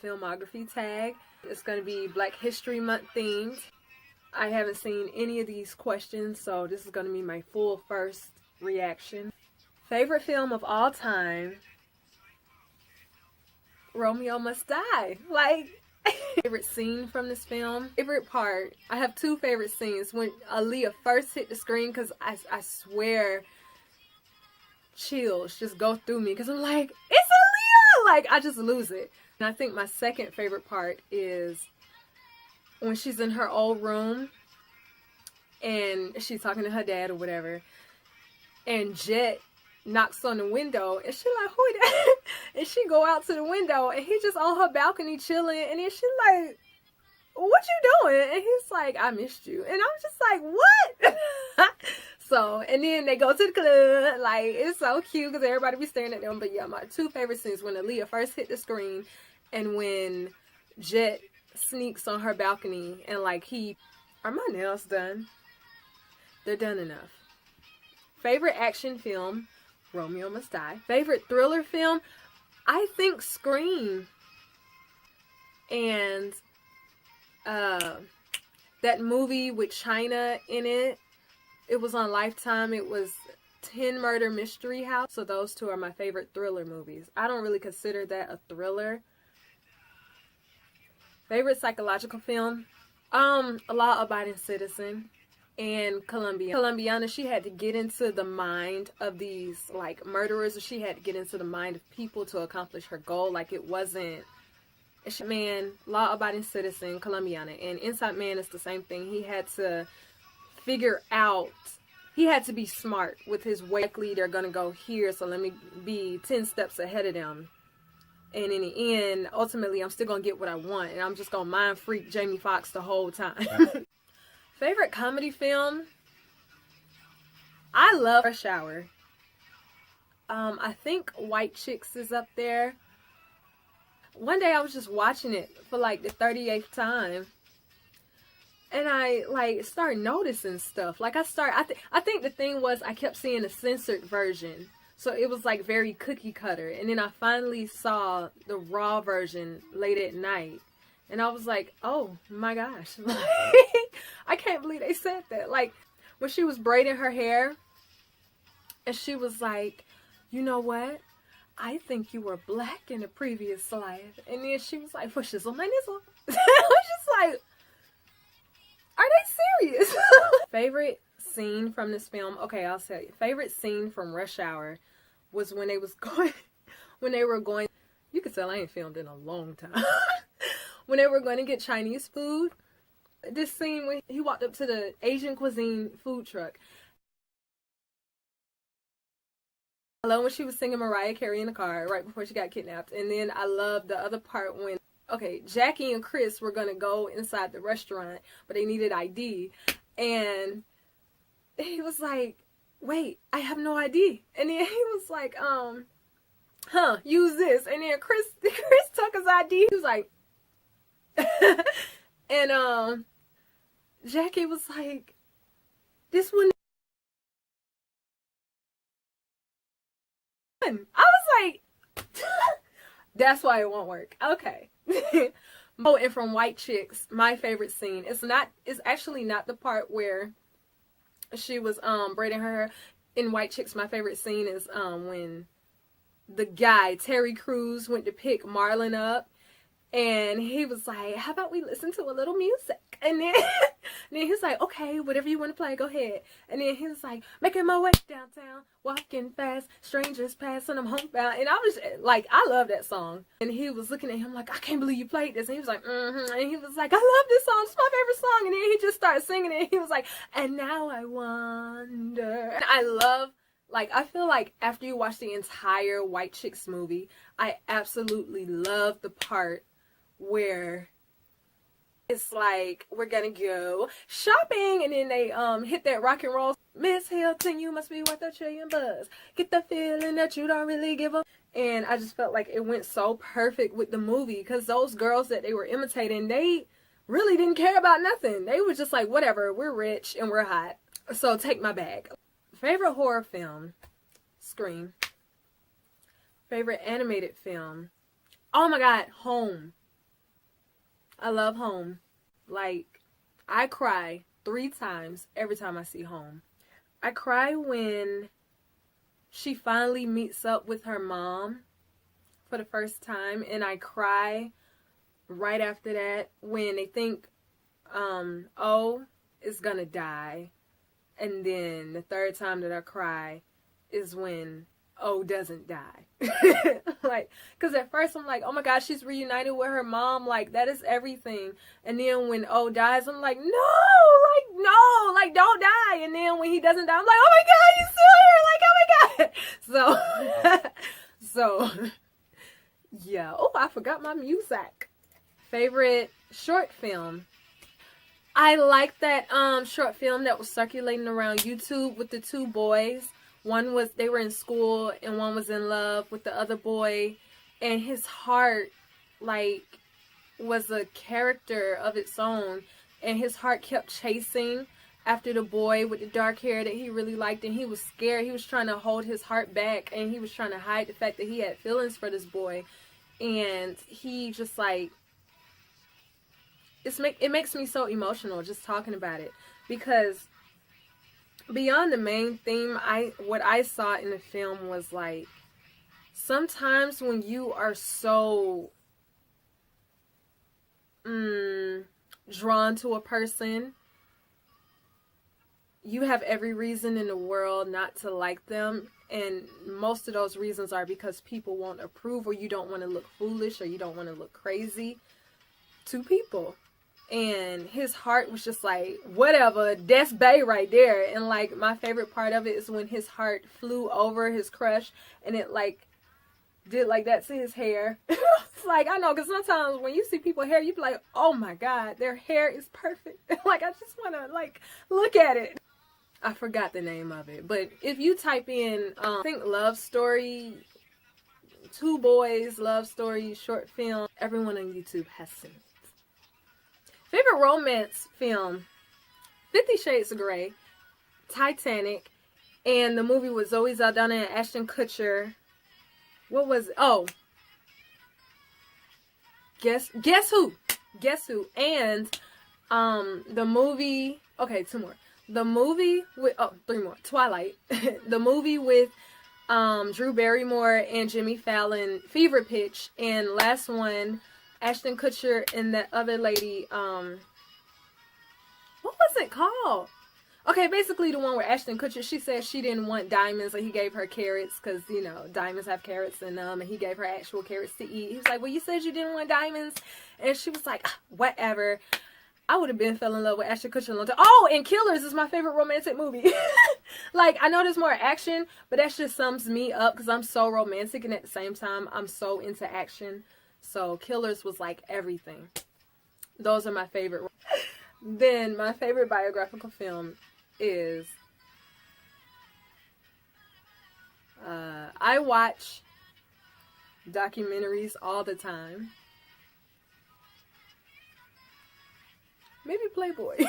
filmography tag. It's going to be Black History Month themed. I haven't seen any of these questions, so this is going to be my full first reaction. Favorite film of all time? Romeo Must Die. Like, favorite scene from this film? Favorite part? I have two favorite scenes. When Aaliyah first hit the screen, because I swear chills just go through me, because I'm like, it's Aaliyah! Like, I just lose it. And I think my second favorite part is when she's in her old room and she's talking to her dad or whatever, and Jet knocks on the window, and she like, who that? And she go out to the window, and he just on her balcony chilling, and then she like, what you doing? And he's like, I missed you. And I'm just like, what? So, and then they go to the club. Like, it's so cute because everybody be staring at them. But yeah, my two favorite scenes, when Aaliyah first hit the screen and when Jet sneaks on her balcony and like, are my nails done? They're done enough. Favorite action film? Romeo Must Die. Favorite thriller film? I think Scream. And that movie with China in it. It was on Lifetime. It was 10 Murder Mystery House. So those two are my favorite thriller movies. I don't really consider that a thriller. Favorite psychological film? A Law-Abiding Citizen and Colombiana. She had to get into the mind of these like murderers. She had to get into the mind of people to accomplish her goal. Like, it wasn't Man, Law-Abiding Citizen, Colombiana. And Inside Man is the same thing. He had to figure out, he had to be smart with his way. Likely they're gonna go here, so let me be 10 steps ahead of them. And in the end, ultimately, I'm still gonna get what I want, and I'm just gonna mind freak Jamie Foxx the whole time. Favorite comedy film? I love Rush Hour. I think White Chicks is up there. One day I was just watching it for like the 38th time, and I like started noticing stuff. Like, I think the thing was I kept seeing a censored version, so it was like very cookie cutter. And then I finally saw the raw version late at night, and I was like, oh my gosh, like, I can't believe they said that. Like, when she was braiding her hair, and she was like, you know what? I think you were black in a previous life. And then she was like, for shizzle my nizzle. I was just like, are they serious? Favorite scene from this film? Okay, I'll tell you. Favorite scene from Rush Hour was when they were going, you could tell I ain't filmed in a long time. When they were going to get Chinese food. This scene when he walked up to the Asian cuisine food truck. I love when she was singing Mariah Carey in the car right before she got kidnapped. And then I love the other part when, okay, Jackie and Chris were going to go inside the restaurant, but they needed ID. And he was like, wait, I have no ID. And then he was like, use this. And then Chris took his ID. He was like, and Jackie was like, this one. I was like, that's why it won't work. Okay. Oh, and from White Chicks, my favorite scene, it's actually not the part where she was braiding her hair. In White Chicks, my favorite scene is when the guy Terry Crews went to pick Marlon up, and he was like, how about we listen to a little music? And then he was like, okay, whatever you want to play, go ahead. And then he was like, making my way downtown, walking fast, strangers passing, I'm homebound. And I was like, I love that song. And he was looking at him like, I can't believe you played this. And he was like, And he was like, I love this song. It's my favorite song. And then he just started singing it. And he was like, and now I wonder. And I love, like, I feel like after you watch the entire White Chicks movie, I absolutely love the part where it's like, we're gonna go shopping, and then they hit that rock and roll. Miss Hilton, you must be worth $1 trillion. Get the feeling that you don't really give up. And I just felt like it went so perfect with the movie, because those girls that they were imitating, they really didn't care about nothing. They were just like, whatever, we're rich and we're hot, so take my bag. Favorite horror film? Scream. Favorite animated film? Oh my god, Home. I love Home. Like, I cry 3 times every time I see Home. I cry when she finally meets up with her mom for the first time, and I cry right after that when they think O is gonna die. And then the third time that I cry is when O doesn't die. Like, because at first I'm like, oh my gosh, she's reunited with her mom. Like, that is everything. And then when O dies, I'm like, no, like, don't die. And then when he doesn't die, I'm like, oh my God, he's still here. Like, oh my God. So, yeah. Oh, I forgot my music. Favorite short film. I like that short film that was circulating around YouTube with the 2 boys. They were in school and one was in love with the other boy, and his heart like was a character of its own, and his heart kept chasing after the boy with the dark hair that he really liked, and he was scared. He was trying to hold his heart back, and he was trying to hide the fact that he had feelings for this boy, and he just like it makes me so emotional just talking about it, because beyond the main theme, what I saw in the film was like, sometimes when you are so drawn to a person, you have every reason in the world not to like them, and most of those reasons are because people won't approve, or you don't want to look foolish, or you don't want to look crazy to people. And his heart was just like, whatever, that's bae right there. And like, my favorite part of it is when his heart flew over his crush and it like did like that to his hair. It's like, I know, because sometimes when you see people's hair, you be like, oh my God, their hair is perfect. Like, I just want to like look at it. I forgot the name of it, but if you type in I think love story, 2 boys love story short film, everyone on YouTube has seen it. Favorite romance film: 50 Shades of Grey, Titanic, and the movie with Zoe Saldana and Ashton Kutcher. What was it? Oh, guess who? Guess who? And the movie. Okay, 2 more. The movie with 3 more. Twilight. The movie with Drew Barrymore and Jimmy Fallon, Fever Pitch, and last one, Ashton Kutcher and that other lady, what was it called? Okay, basically the one where Ashton Kutcher, she said she didn't want diamonds, and he gave her carrots, because, you know, diamonds have carrots in them, and he gave her actual carrots to eat. He was like, well, you said you didn't want diamonds, and she was like, whatever. I would have fell in love with Ashton Kutcher a long time. Oh, and Killers is my favorite romantic movie. Like, I know there's more action, but that just sums me up, because I'm so romantic, and at the same time, I'm so into action. So Killers was like everything. Those are my favorite. Then my favorite biographical film is I watch documentaries all the time. Maybe Playboy.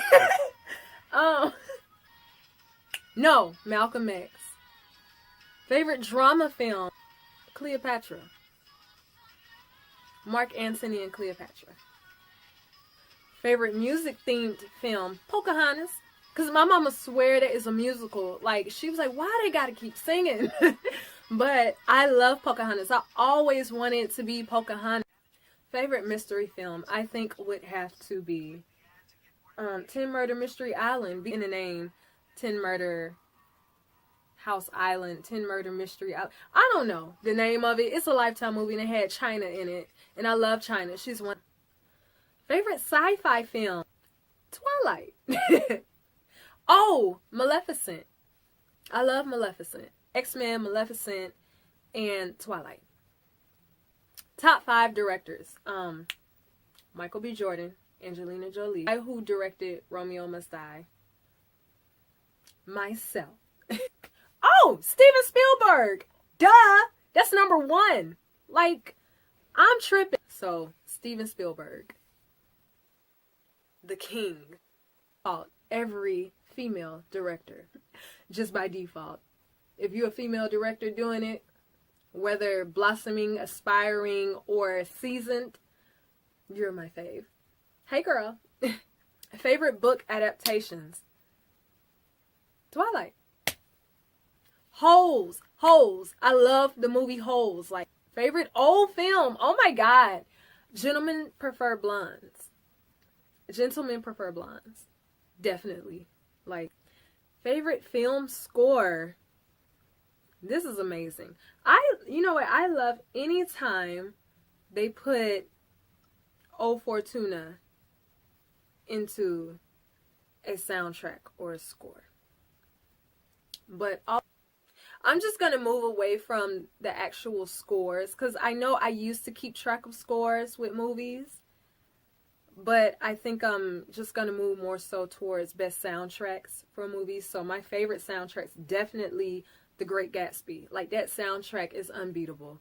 No, Malcolm X. Favorite drama film: Cleopatra. Mark Antony and Cleopatra. Favorite music themed film: Pocahontas. Because my mama swear that it's a musical. Like, she was like, why they gotta keep singing? But I love Pocahontas. I always wanted it to be Pocahontas. Favorite mystery film, I think, would have to be 10 Murder Mystery Island. In the name, 10 Murder House Island, 10 Murder Mystery Island. I don't know the name of it. It's a Lifetime movie, and it had China in it. And I love China. She's one. Favorite sci-fi film: Twilight. Oh, Maleficent. I love Maleficent. X-Men, Maleficent, and Twilight. Top 5 directors: Michael B. Jordan, Angelina Jolie. I who directed Romeo Must Die. Myself. Oh, Steven Spielberg. Duh. That's number 1. Like, I'm tripping. So, Steven Spielberg. The king. Every female director. Just by default. If you're a female director doing it, whether blossoming, aspiring, or seasoned, you're my fave. Hey girl. Favorite book adaptations. Twilight. Holes. Holes. I love the movie Holes. Like, favorite old film. Oh my God. Gentlemen prefer blondes. Gentlemen prefer blondes. Definitely. Like, favorite film score. This is amazing. You know what? I love anytime they put O Fortuna into a soundtrack or a score. But I'm just going to move away from the actual scores because I know I used to keep track of scores with movies. But I think I'm just going to move more so towards best soundtracks for movies. So my favorite soundtracks, definitely The Great Gatsby. Like, that soundtrack is unbeatable.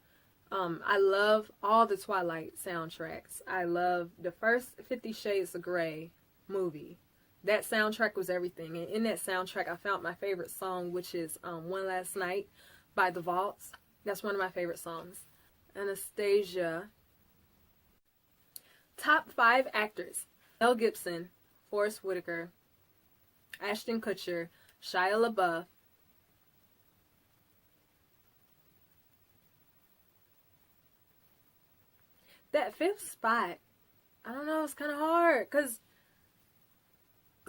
I love all the Twilight soundtracks. I love the first 50 Shades of Grey movie. That soundtrack was everything. And in that soundtrack, I found my favorite song, which is One Last Night by The Vaults. That's one of my favorite songs. Anastasia. Top 5 actors. Mel Gibson, Forrest Whitaker, Ashton Kutcher, Shia LaBeouf, that fifth spot, I don't know, it's kind of hard because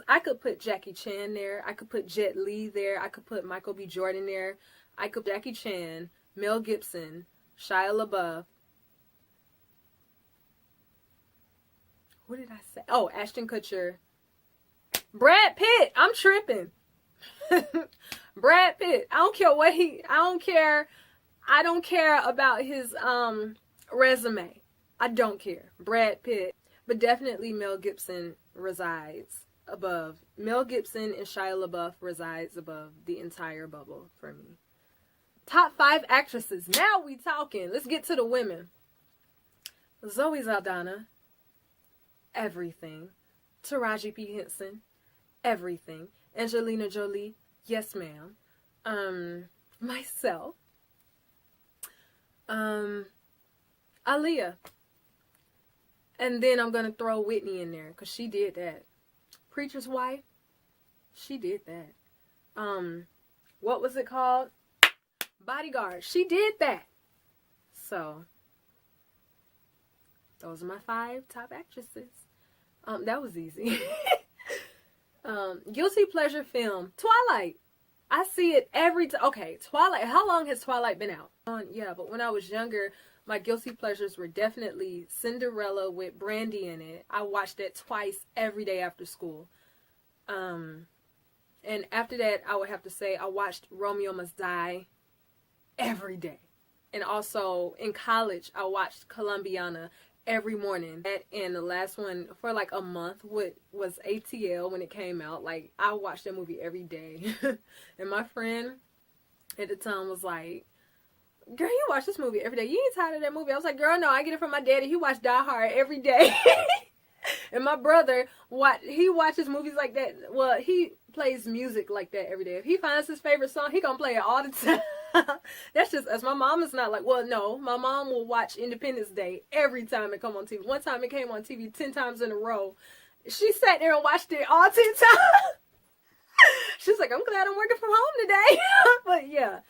I could put Jackie Chan there. I could put Jet Li there. I could put Michael B. Jordan there. I could Jackie Chan, Mel Gibson, Shia LaBeouf. What did I say? Oh, Ashton Kutcher. Brad Pitt. I'm tripping. Brad Pitt. I don't care about his resume. I don't care. Brad Pitt. But definitely Mel Gibson resides above. Mel Gibson and Shia LaBeouf resides above the entire bubble for me. Top 5 actresses. Now we talking. Let's get to the women. Zoe Saldana. Everything. Taraji P. Henson. Everything. Angelina Jolie. Yes, ma'am. Myself. Aaliyah. And then I'm going to throw Whitney in there because she did that. Preacher's Wife. She did that. What was it called? Bodyguard. She did that. So, those are my 5 top actresses. That was easy. Guilty pleasure film. Twilight. I see it every time. Okay, Twilight. How long has Twilight been out? Yeah, but when I was younger, my guilty pleasures were definitely Cinderella with Brandy in it. I watched that twice every day after school. And after that, I would have to say I watched Romeo Must Die every day. And also in college, I watched Columbiana every morning. And the last one for like a month was ATL when it came out. Like, I watched that movie every day. And my friend at the time was like, girl, you watch this movie every day. You ain't tired of that movie. I was like, girl, no, I get it from my daddy. He watched Die Hard every day. And my brother, he watches movies like that. Well, he plays music like that every day. If he finds his favorite song, he gonna play it all the time. That's just us. My mom is not like, well, no. My mom will watch Independence Day every time it come on TV. One time it came on TV 10 times in a row. She sat there and watched it all 10 times. She's like, I'm glad I'm working from home today. But yeah.